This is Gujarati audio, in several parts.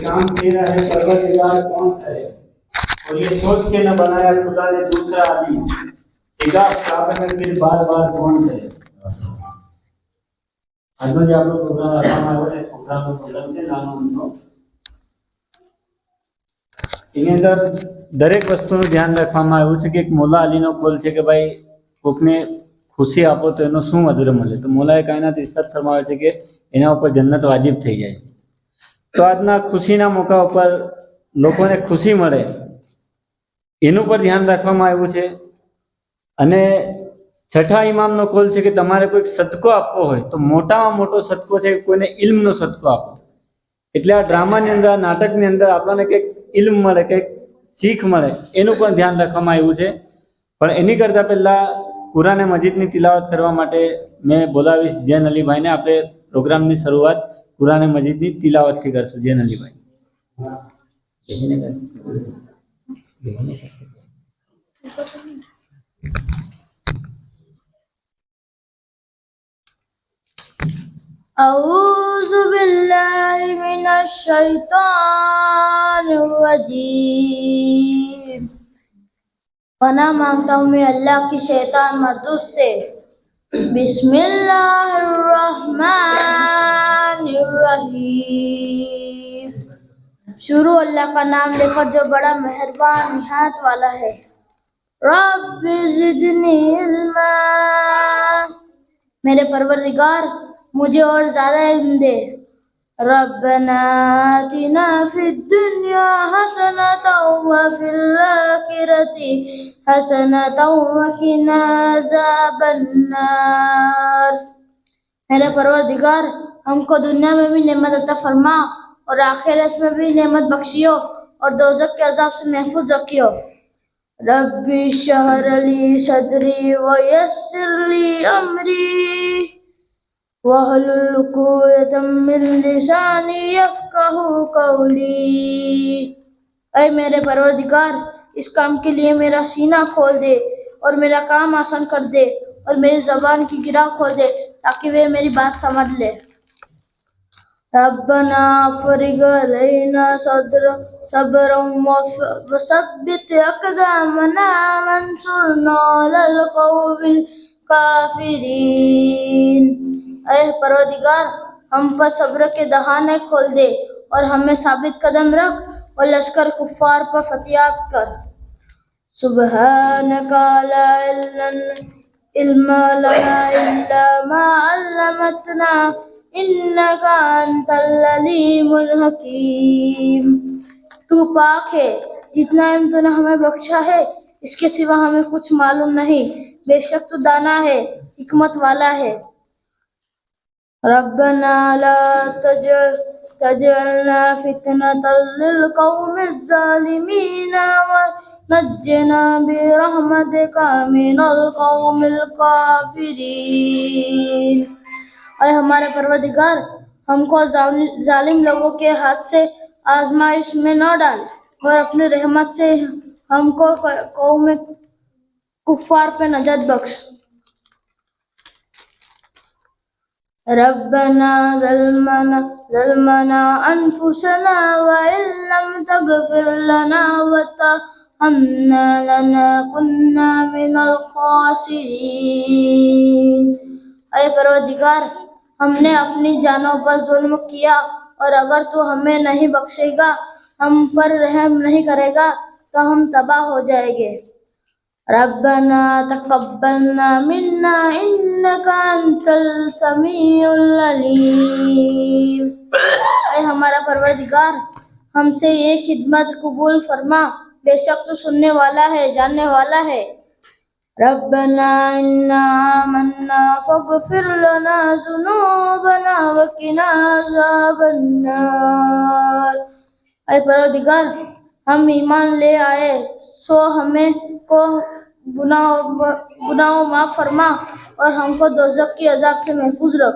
काम तेरा है परवरदिगार कौन है और ये सोच के न बनाया खुदा ने दूसरा आदमी सीधा प्राप्त में फिर बार बार कौन है આજનો જે આપણો પ્રોગ્રામ રાખવામાં આવ્યો છે છોકરાનો પ્રોગ્રામ છે નાનો એની અંદર દરેક વસ્તુનું ધ્યાન રાખવામાં આવ્યું છે કે એક મોલા અલીનો કોલ છે કે ભાઈ કોકને ખુશી આપો તો એનો શું મધુર મળે તો મોલાએ કાયનાત રિસર્ચ ફરમાવે છે કે એના ઉપર જન્નત વાજિબ થઈ જાય તો આજના ખુશીના મોકા ઉપર લોકોને ખુશી મળે એનું પર ધ્યાન રાખવામાં આવ્યું છે અને છઠ્ઠા ઇમામનો કોલ છે કે તમારે કોઈ સદકો આપવો હોય તો મોટામાં મોટો સદકો છે કોઈને ઇલ્મનો સદકો આપો એટલે આ ડ્રામાની અંદર નાટકની અંદર આપણને કંઈક ઇલ્મ મળે કંઈક શીખ મળે એનું પણ ધ્યાન રાખવામાં આવ્યું છે પણ એની કરતાં પહેલાં કુરાને મજીદની તિલાવત કરવા માટે મેં બોલાવીશ જૈન અલીભાઈને આપણે પ્રોગ્રામની શરૂઆત કુરાને મજીદની તિલાવતથી કરશું જૈન અલીભાઈ अऊज़ु बिल्लाहि मिनश शैतानिर रजीम। पनाह मांगता हूँ मैं अल्लाह की शैतान मरदूद से। बिस्मिल्लाहिर्रहमानिर्रहीम। शुरू अल्लाह का नाम लेकर जो बड़ा मेहरबान निहायत वाला है। रब्बि ज़िदनी इल्मा, मेरे परवरदिगार मुझे और ज्यादा इल्म दे। रब्बना आतिना फिद दुनिया हसनतन व फिल आखिरति हसनतन व क़िना अज़ाबन्नार। मेरे परवरदिगार हमको दुनिया में भी नेमत अता फरमा और आखिरत में भी नेमत बख्शियो और दोज़ख के अज़ाब से महफूज रखियो। रब्बि इश्रह ली सदरी व यस्सिर ली अमरी वहलुल उक़दतम मिन लिसानी यफ़क़हू क़ौली। ऐ मेरे परवरदिगार इस काम के लिए मेरा सीना खोल दे और मेरा काम आसान कर दे और मेरी ज़बान की गिरा खोल दे ताकि वे मेरी बात समझ ले। रब्बना फ़रिग़ अलैना सब्रन वसब्बित अक़दामना वंसुरना अलल क़ौमिल काफ़िरीन। ऐ परवरदिगार हम पर सब्र के दहाने खोल दे और हमें साबित कदम रख और लश्कर कुफ़ार पर फतियाब कर। सुब्हानका ला इल्मा लना इल्ला मा अल्लमतना इन्नका अंतल अलीमुल हकीम। तू पाक है, जितना इल्म तूने हमें बख्शा है इसके सिवा हमें कुछ मालूम नहीं, बेशक तू दाना है, हिकमत वाला है। रब्बना ला तजअलना फितनतल लिल क़ौमिज़ ज़ालिमीन व नज्जिना बिरहमतिका मिनल क़ौमिल काफ़िरीन। ऐ हमारे परवरदिगार हमको जालिम लोगों के हाथ से आजमाइश में न डाल और अपनी रहमत से हमको कौम कुफ़ार पे नजत बख्श। रब्बना ज़लमना अनफुसना व इल्लम तग़फिर लना व तरहमना लनकुन्ना मिनल ख़ासिरीन। ऐ परवरदिगार हमने अपनी जानों पर जुल्म किया और अगर तू हमें नहीं बख्शेगा, हम पर रहम नहीं करेगा तो हम तबाह हो जाएंगे। रब्बना तक़ब्बलना मिन्ना इन्नका अंतल समीउल अलीम। ऐ हमारा परवरदिगार हमसे ये खिदमत कबूल फरमा, बेशक तू सुनने वाला है, जानने वाला है। रब्बना इन्ना आमन्ना फ़ग़फ़िर लना ज़ुनूबना व क़िना अज़ाबन्नार। ऐ परवरदिगार हम ईमान ले आए सो हमें को गुनाहों माफ़ फरमा और हमको दोज़ख की अज़ाब से महफूज रख।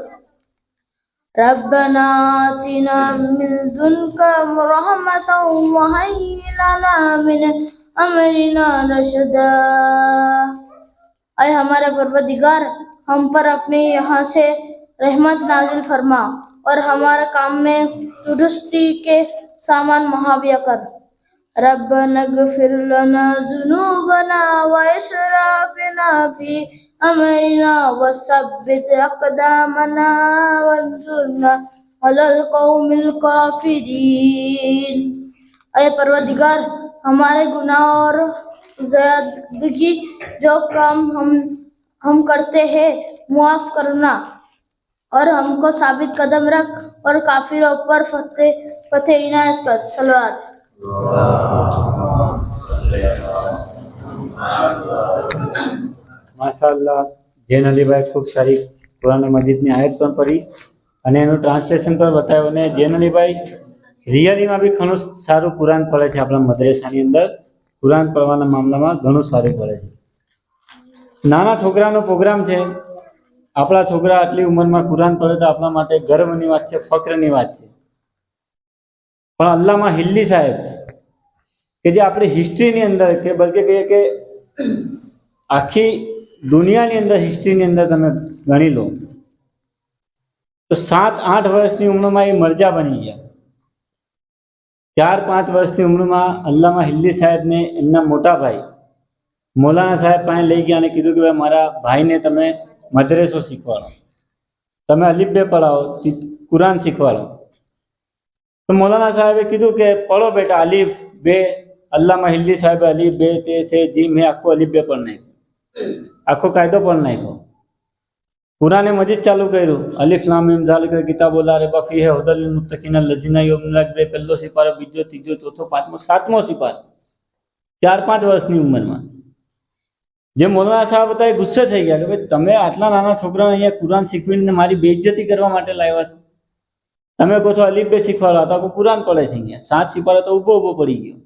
रब्बना आतिना मिन लदुनका रहमतन व हय्यि लना मिन अमरिना रशदा। अय हमारे परवरदिगार, हम पर अपने यहाँ से रहमत नाजिल फरमा और हमारे काम में दुरुस्ती के सामान मुहैया कर। रब्बना इग़फिर लना ज़ुनूबना व इसराफ़ना फ़ी अमरिना वसब्बित अक़दामना वंसुरना अलल क़ौमिल काफ़िरीन। अय परवरदिगार, हमारे गुनाह और ज़्यादगी जो काम हम करते हैं मुआफ़ करना और हमको साबित कदम रख और काफिरों पर फतेह इनायत कर। सलवात। માશાઅલ્લાહ જૈન અલીભાઈ ખૂબ સારી કુરાન મજીદની આયત પણ પઢી અને એનું ટ્રાન્સલેશન પણ બતાવ્યું અને જૈન અલીભાઈ રિયલીમાં બી ઘણું સારું કુરાન પડે છે આપણા મદ્રેસાની અંદર કુરાન પડવાના મામલામાં ઘણું સારું પડે છે નાના છોકરાનો પ્રોગ્રામ છે આપણા છોકરા આટલી ઉંમરમાં કુરાન પડે તો આપણા માટે ગર્વની વાત છે ફક્રની વાત છે પણ અલ્લામા હિલ્લી સાહેબ કે જે આપણી હિસ્ટ્રીની અંદર કે બલકે કહીએ કે આખી દુનિયાની અંદર હિસ્ટ્રીની અંદર તમે ગણી લો તો 7-8 વર્ષની ઉંમરમાં એ મરજા બની ગયા 4-5 વર્ષની ઉંમરમાં અલ્લામા હિલ્લી સાહેબને એમના મોટા ભાઈ મૌલાના સાહેબ પાસે લઈ ગયા અને કીધું કે ભાઈ મારા ભાઈને તમે મદ્રેસો શીખવાડો તમે અલીફ બે પઢાવો કુરાન શીખવાડો તો મૌલાના સાહેબે કીધું કે પढ़ो बेटा अलीफ बे अल्लामा हिल्ली साहेब अलीफ बे ते से जी मैं आपको अलीफ बे पढ़ना आखो कायदो पढ़ना है कुराने मजीद चालू કર્યું अलिफ लाम मीम ज़ालिक किताबुल ला रैब फीह हुदल लिल मुत्तकीन लजीना युमिनूना बे પહેલો સિપારો બીજો ત્રીજો ચોથો પાંચમો સાતમો સિપારો 4-5 વર્ષની ઉંમરમાં જે મૌલાના સાહેબ હતા એ ગુસ્સે થઈ ગયા કે ભાઈ તમે આટલા નાના છોકરાને અહીંયા કુરાન શીખવીને મારી બેઇજ્જતી કરવા માટે લાવ્યા છો તમે કહો છો અલીફ બે શીખવાડો તો કુરાન પડે છે અહીંયા 7 સિપારો તો ઊભો પડી ગયો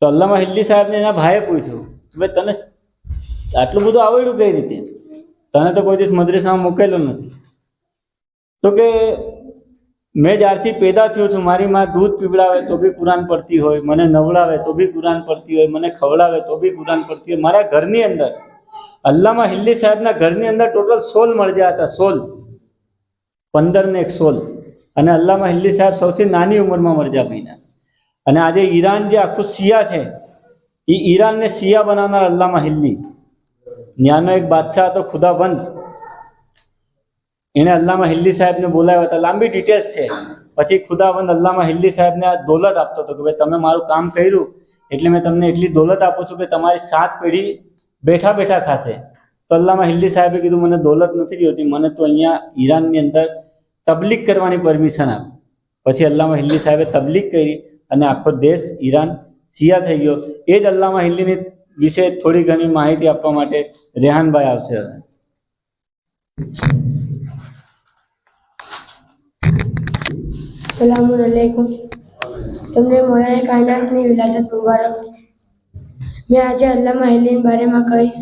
તો અલ્લામા હિલ્લી સાહેબને એના ભાઈએ પૂછ્યું ભાઈ તને આટલું બધું આવડ્યું કઈ રીતે તને તો કોઈ દિવસ મદ્રેસામાં મૂકેલો નથી તો કે મેં જ્યારથી પેદા થયો છું મારી માં દૂધ પીવડાવે તો બી કુરાન પડતી હોય મને નવડાવે તો બી કુરાન પડતી હોય મને ખવડાવે તો બી કુરાન પડતી હોય મારા ઘરની અંદર અલ્લામા હિલ્લી સાહેબના ઘરની અંદર ટોટલ 16 મરજા હતા 16 15 ને 16 અને અલ્લામા હિલ્લી સાહેબ સૌથી નાની ઉંમરમાં મરજા પામ્યા અને આજે ઈરાન જે આખું શિયા છે એ ઈરાનને શિયા બનાવનાર અલ્લામા હિલ્લી ન્યાનો એક બાદશાહ હતો ખુદાબંદ એને અલ્લામા હિલ્લી સાહેબને બોલાવ્યા હતા લાંબી ડિટેલ્સ છે પછી ખુદાબંદ અલ્લામા હિલ્લી સાહેબને આ દોલત આપતો હતો કે ભાઈ તમે મારું કામ કર્યું એટલે મેં તમને એટલી દોલત આપું છું કે તમારી 7 પેઢી બેઠા બેઠા ખાશે તો અલ્લામા હિલ્લી સાહેબે કીધું મને દોલત નથી જોતી મને તો અહીંયા ઈરાનની અંદર તબલીગ કરવાની પરમિશન આપી પછી અલ્લામા હિલ્લી સાહેબે તબલીગ કરી અને આખો દેશ ઈરાન શિયા થઈ ગયો એ જ અલ્લામા હિલ્લીની વિશે થોડી ઘણી માહિતી આપવા માટે રેહાનભાઈ આવશે હવે अस्सलामुन अलैकुम तुमने मौलाना कायनातની વિલાદત મુબારક मैं આજે અલ્લામા હિલ્લીના બારેમાં કહીશ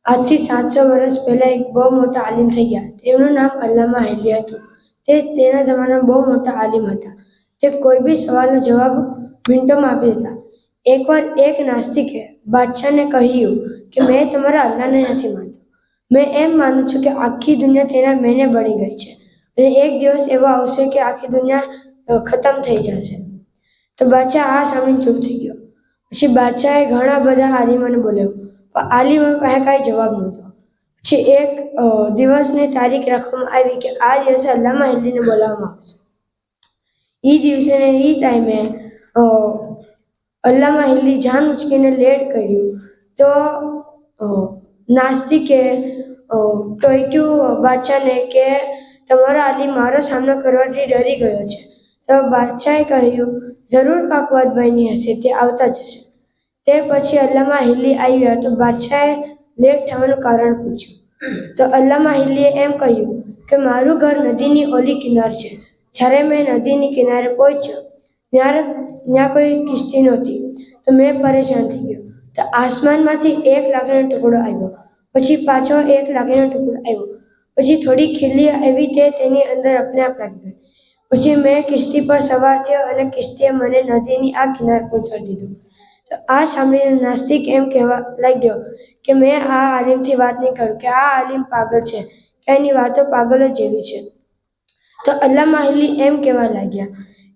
આજથી 700 વર્ષ પહેલા એક બહુ મોટા આલિમ થઈ ગયા તેમનું નામ અલ્લામા હિલ્લી હતું તે તેના જમાનામાં બહુ મોટા આલિમ હતા તે કોઈ બી સવાલનો જવાબ મિનિટોમાં આપી દેતા એકવાર એક નાસ્તિકે બાદશાહને કહ્યું કે મેં તમારા અલ્લાહને નથી માનતો મેં એમ માનું છું કે આખી દુનિયા તેના મેને બની ગઈ છે અને એક દિવસ એવો આવશે કે આખી દુનિયા ખતમ થઈ જશે તો બાદશાહ આ સાંભળીને ચૂપ થઈ ગયો પછી બાદશાહે ઘણા બધા આલિમોને બોલાવ્યો પણ આલિમો પાસે કાંઈ જવાબ નહોતો પછી એક દિવસની તારીખ રાખવામાં આવી કે આ દિવસે અલ્લામા હિલ્લીને બોલાવવામાં આવશે એ દિવસે ને એ ટાઈમે અલ્લામા હિલ્લી જાન ઉચકીને લેટ કર્યું તો નાસ્તિકે ટોક્યું બાદશાહને કે તમારો આલિમ મારો સામનો કરવાથી ડરી ગયો છે તો બાદશાહે કહ્યું જરૂર કાકવાદભાઈની હશે તે આવતા જશે તે પછી અલ્લામા હિલ્લી આવ્યા તો બાદશાહે લેટ થવાનું કારણ પૂછ્યું તો અલ્લામા હિલ્લીએ એમ કહ્યું કે મારું ઘર નદીની ઓલી કિનાર છે જ્યારે મેં નદીની કિનારે પહોંચ્યો ત્યાં કોઈ કિશ્તી નહોતી તો મેં પરેશાન થઈ ગયો તો આસમાનમાંથી 1 લાકડીનો ટુકડો આવ્યો પછી પાછો 1 લાકડીનો ટુકડો આવ્યો પછી થોડી ખીલી આવી તે તેની અંદર આપને આપ લાગી ગઈ પછી મેં કિશ્તી પર સવાર થયો અને કિશ્તીએ મને નદીની આ કિનારે પહોંચાડી દીધું તો તો આ સાંભળીને નાસ્તિક એમ કહેવા લાગ્યો કે મેં આ આલિમથી વાત નહીં કરું, કે આ આલિમ પાગલ છે, કે એની વાતો પાગલ જ જેવી છે. તો અલ્લામા ઇલ્લી એમ કહેવા લાગ્યા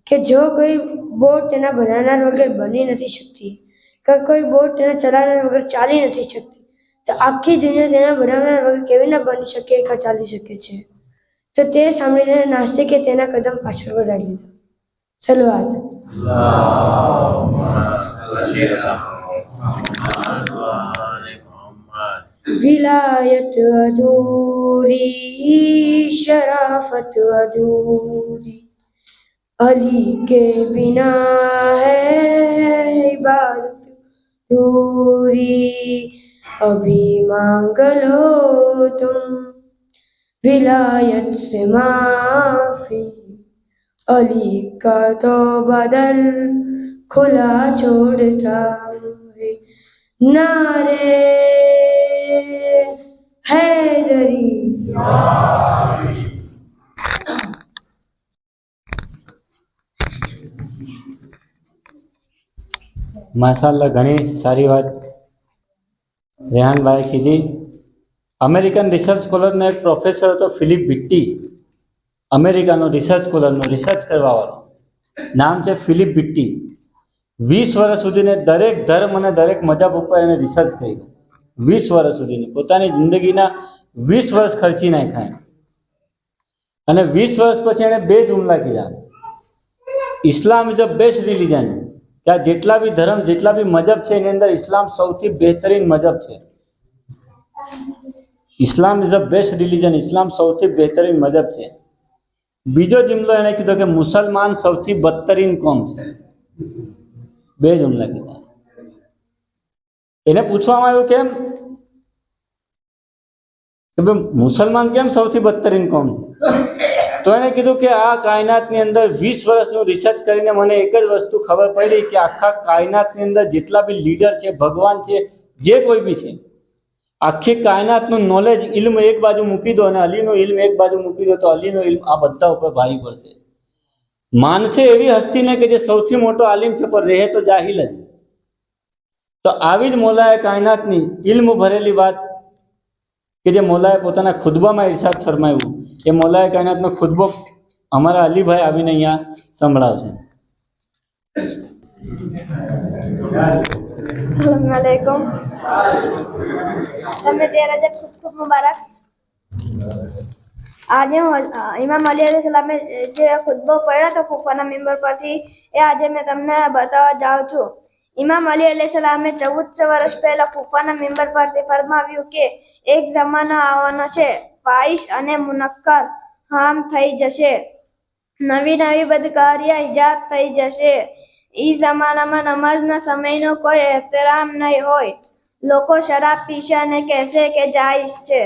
કે જો કોઈ બોટ તેના બનાવનાર વગર બની નથી શકતી, કે કોઈ બોટ તેના ચલાવનાર વગર ચાલી નથી શકતી, તો આખી દુનિયા તેના બનાવનાર વગર કેવી ના બની શકે કે ચાલી શકે છે. તો તે સાંભળીને નાસ્તિકે તેના કદમ પાછળ વળાવી દીધા. સલવાત. विलायत अधूरी, शराफत अधूरी, अली के बिना है इबादत दूरी, अभी मांग लो तुम विलायत से माफी, अली का तो बदल खुला छोड़ता है, नारे हैदरी. માશાલ્લાહ, ઘણી સારી વાત રેહાનભાઈ કીધી. અમેરિકન રિસર્ચ સ્કોલરનો એક પ્રોફેસર હતો ફિલિપ બિટ્ટી, અમેરિકાનો રિસર્ચ સ્કોલરનો, રિસર્ચ કરવાવાળો, નામ છે ફિલિપ બિટ્ટી. 20 વર્ષ સુધીને દરેક ધર્મ અને દરેક મજહબ ઉપર એને રિસર્ચ કર્યું. 20 વર્ષ સુધીની પોતાની જિંદગીના 20 વર્ષ ખર્ચી નાખ્યા અને 20 વર્ષ પછી એણે 2 જુમલા કીધા. ઇસ્લામ ઇઝ અ બેસ્ટ રિલિજન, કે આ જેટલા બી ધર્મ, જેટલા બી મજહબ છે એની અંદર ઇસ્લામ સૌથી બહેતરીન મજહબ છે. ઇસ્લામ ઇઝ અ બેસ્ટ રિલિજન, ઇસ્લામ સૌથી બહેતરીન મજહબ છે. બીજો જુમલો એણે કીધો કે મુસલમાન સૌથી બદતરીન કોમ છે. 2 જુમલા કીધા. એને પૂછવામાં આવ્યું કેમ, કે મુસલમાન કેમ સૌથી બદતરીન કોમ છે? તો એને કીધું કે આ કાયનાતની અંદર 20 વર્ષનું રિસર્ચ કરીને મને એક જ વસ્તુ ખબર પડી કે આખા કાયનાતની અંદર જેટલા બી લીડર છે, ભગવાન છે, જે કોઈ બી છે, આખી કાયનાતનું નોલેજ, ઇલ્મ એક બાજુ મૂકી દો અને અલીનો ઇલ્મ એક બાજુ મૂકી દો તો અલીનો ઇલ્મ આ બધા ઉપર ભારી પડશે. માનશે એવી હસ્તીને કે જે સૌથી મોટો આલિમ છે પણ રહે તો જાહિલ જ. તો આવી જ મોલાએ કાયનાતની ઇલ્મ ભરેલી વાત કે જે મોલાએ પોતાના ખુતબામાં ઇરશાદ ફરમાવ્યું, એ મોલાએ કાયનાતનો ખુતબો અમારા અલીભાઈ આવીને અહીંયા સંભળાવશે. अस्सलाम वालेकुम. તમને 13 રજબ ખૂબ મુબારક. આજે ઇમામ અલી અલૈહિ સલામે જે ખુતબો પડ્યો હતો કુફાના મિંબર પરથી, એ આજે મેં તમને બતાવવા જાઉં છું. ઇમામ અલી અલૈહિ સલામે 1400 વર્ષ પહેલા કુફાના મિંબર પરથી ફરમાવ્યું કે એક જમાનો આવવાનો છે, ફાહિશ અને મુનક્કર હામ થઈ જશે, નવી નવી બદકારિયા ઈજાદ થઈ જશે. ઈ જમાનામાં નમાઝના સમયનો કોઈ એહતરામ નહીં હોય. લોકો શરાબ પીશે અને કહેશે કે જાયઝ છે.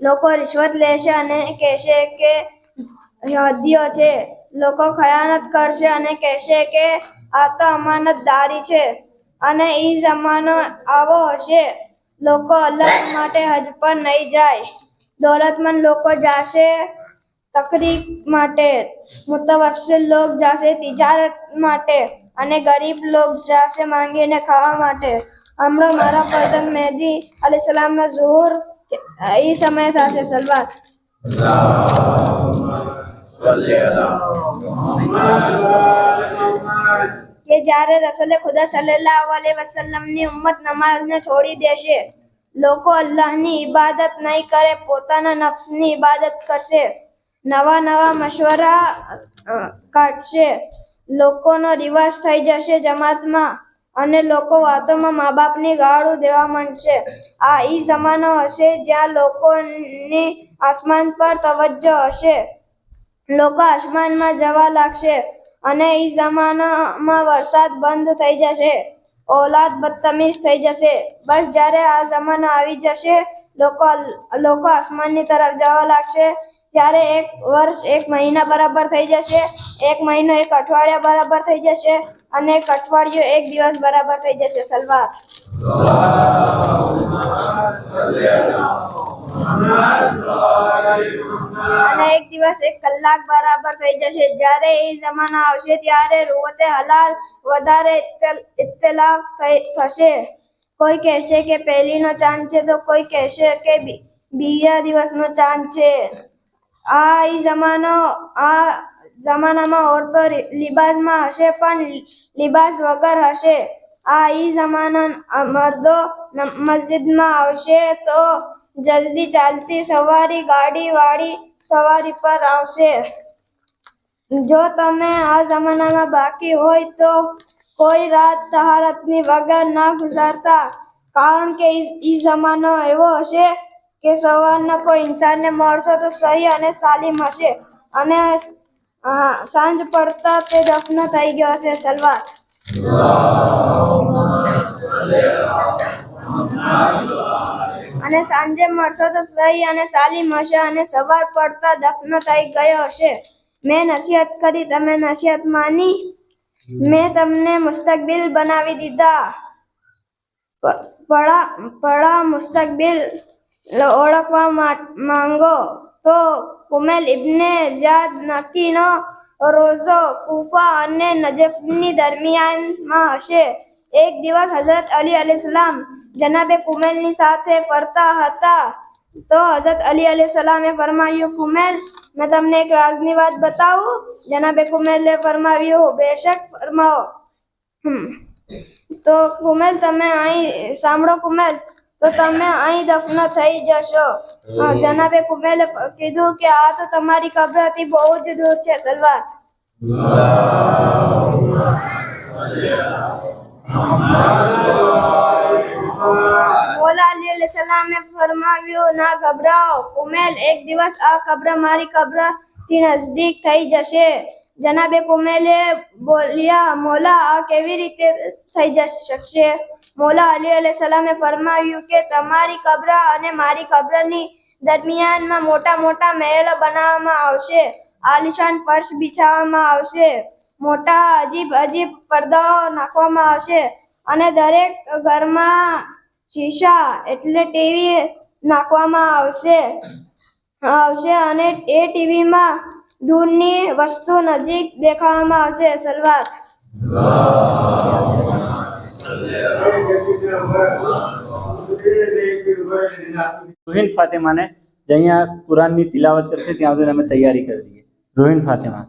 લોકો રિશ્વત લેશે અને કહેશે કે હદીઓ છે. લોકો ખયાનત કરશે અને કહેશે કે આ તો અમાનતદારી છે. અને ઈ જમાનો આવો હશે, લોકો અલ્લાહ માટે હજ પર નહીં જાય. દોલતમંદ લોકો જાશે તકરીક માટે, મુતવસ્સિલ લોગ જાશે તિજારત માટે અને ગરીબ લોગ જાશે માંગીને ખાવા માટે. હમણાં મારા ફરજંદ મહેદી અલૈહિસ સલામના ઝુહુર એ સમય થશે. સલવાત. કે જ્યારે રસૂલે ખુદા સલ્લલ્લાહુ અલૈહિ વસલ્લમની ઉમ્મત નમાઝને છોડી દેશે, લોકો અલ્લાહની ઇબાદત નહીં કરે, પોતાના નફ્સની ઇબાદત કરશે, નવા નવા મશવરા કાઢશે, લોકોનો રિવાજ થઈ જશે જમાતમાં અને લોકો વાતોમાં મા બાપની ગાળું દેવા માંડશે. આ ઈ જમાનો હશે જ્યાં લોકોની આસમાન પર તવજ્જો હશે, લોકો આસમાનમાં જવા લાગશે અને ઈ જમાનામાં વરસાદ બંધ થઈ જશે, ઓલાદ બદતમીઝ થઈ જશે. બસ જ્યારે આ જમાનો આવી જશે, લોકો આસમાનની તરફ જવા લાગશે, ત્યારે 1 વર્ષ 1 મહિના બરાબર થઈ જશે, 1 મહિનો 1 અઠવાડિયા બરાબર થઈ જશે અને 1 અઠવાડિયું 1 દિવસ બરાબર થઈ જશે. સલવાત. અને 1 દિવસ 1 કલાક બરાબર થઈ જશે. જ્યારે એ જમાનો આવશે ત્યારે રૂવતે હલાલ વધારે ઇખ્તિલાફ થશે. કોઈ કહેશે કે પહેલીનો ચાંદ છે તો કોઈ કહેશે કે બીજા દિવસનો ચાંદ છે. આ જમાનામાં ઓરતો લિબાસમાં હશે પણ લિબાસ વગર હશે. આ જમાના મર્દો મસ્જિદમાં આવશે તો જલ્દી ચાલતી સવારી ગાડીવાળી સવારી પર આવશે. જો તમે આ જમાનામાં બાકી હોય તો કોઈ રાત તહારતની વગર ના ગુજારતા, કારણ કે ઈ જમાનો એવો હશે કે સવારના કોઈ ઇન્સાનને મળશો તો સહી અને સાલિમ હશે અને સાંજ પડતા તે દફન થઈ ગયો હશે. સલવાત. અને સાંજે મળશો તો સહી અને સાલિમ હશે અને સવાર પડતા દફન થઈ ગયો હશે. મેં નસીહત કરી, તમે નસીહત માની. મેં તમને મુસ્તકબિલ બનાવી દીધા. પડા મુસ્તકબિલ ઓળખવા માંગો તો કુમૈલ ઇબ્ને ઝિયાદ નકીનો રોઝો કૂફા અને નજફની દરમિયાનમાં હશે. એક દિવસ હઝરત અલી અલૈહિસ્સલામ જનાબે કુમૈલની સાથે ફરતા હતા તો હઝરત અલી અલૈહિસ્સલામે ફરમાવ્યું, કુમૈલ, મેં તમને એક રાજની વાત બતાવું? જનાબે કુમૈલે ફરમાવ્યું, બેશક, ફરમાવો. તો કુમૈલ, તમે અહીં સાંભળો. કુમૈલ, તો તમે અહીં દફન થઈ જશો. જનાબે કુમૈલે કીધું કે આ તો તમારી કબ્રથી બહુ જ દૂર છે. સલવાત. મોલા અલી અલૈહિસ્સલામે ફરમાવ્યું, ના ગભરાઓ કુમૈલ, એક દિવસ આ કબ્ર મારી કબ્રથી નજદીક થઈ જશે. જનાબે કુમૈલે બોલ્યા, મોલા, આ કેવી રીતે થઈ શકશે? મોલા અલી અલૈહિસ્સલામે ફરમાવ્યું કે તમારી કબ્ર અને મારી કબ્રની દરમિયાનમાં મોટા મોટા મહેલ બનાવવામાં આવશે, આલિશાન ફર્શ બિછાવવામાં આવશે, મોટા અજીબ અજીબ પડદાઓ નાખવામાં આવશે અને દરેક ઘરમાં શીશા એટલે ટીવી નાખવામાં આવશે અને એ ટીવીમાં દૂરની વસ્તુ નજીક દેખાવામાં આવશે. સલવાત. રોહિન ફાતિમાને જે અહીંયા કુરાનની તિલાવત કરશે ત્યાં સુધી અમે તૈયારી કરી દઈએ. રોહિન Fatima.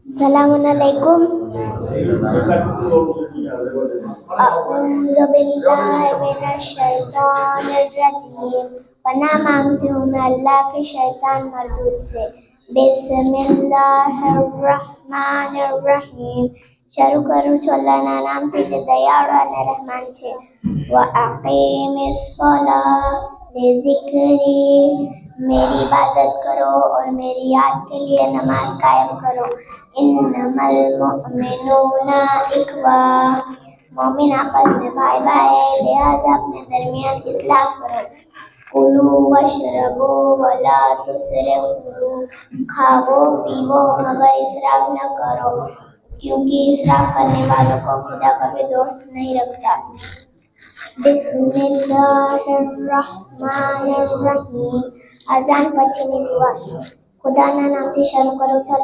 Assalamualaikum. A'udzu billahi minasy syaithanir rajim. पनाह मांगती हूँ मैं अल्लाह के शैतान मरदूद से. बिस्मिल्लाहिर्रहमानिर्रहीम. શરૂ કરું છું અલ્લાહના નામથી જે દયાળુ અને રહેમાન છે. વ અકીમિસ સલાહ લિઝિક્રી. मेरी इबादत करो और मेरी याद के लिए नमाज कायम करो. इन्नमल मुअमिनूना इख्वा. मोमिन आपस में भाई भाई है, लिहाजा अपने दरमियान इस्लाह करो. कुलू वशरबू वला तुसरिफू. खाओ पीवो मगर इसराफ न करो, क्योंकि इसराफ करने वालों को खुदा कभी दोस्त नहीं रखता. બિસ્મિલ્લાહિર્રહમાનિર્રહીમ. અઝાન પછીની દુઆ. ખુદાના નામથી શરૂ કરું છું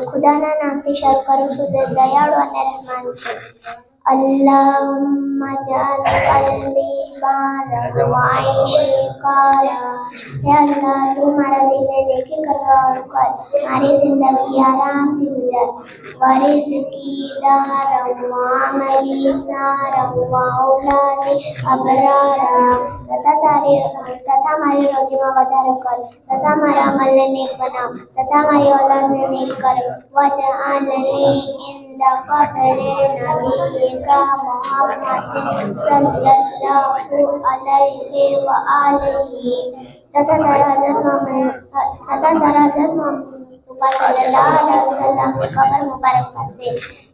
ખુદાના નામથી શરૂ કરું છું જે દયાળુ અને રહેમાન છે. અલ્લાહુમ્મા જઅલ કલ્બી બારક વ આઈશી કારા. હે અલ્લાહ, તું મારા દિલને નેકી કરવાવાળું કર, મારી જિંદગી આરામથી ગુજાર. વ રિઝકી દારમ વ અમલી સારમ વ ઔલાદી અબરારા. તથા મારી રોજીમાં વધારો કર, તથા મારા અમલને નેક બનાવ, તથા મારી ઔલાદને નેક કર. વજઅલની ઇન્દ કબ્રિ નબીકા મુહમ્મદ સલ્લલ્લાહુ અલૈહિ વ આલિહિ. તથા તારા હઝરત મુસ્તફા સલ્લલ્લાહુ અલૈહિ વસલ્લમની કબર મુબારક પાસે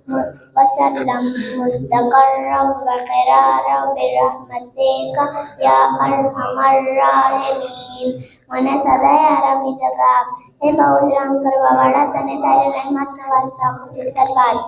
वसल्लम मुस्तक़र्रम व क़रारम बिरहमतिका या अरहमर राहिमीन। મને સદાય આરામની જગા આપ, હે બહુ જ રામ કરવાવાળા, તને તારી રહેમતના વાસ્તે આપું છું. સલવાત.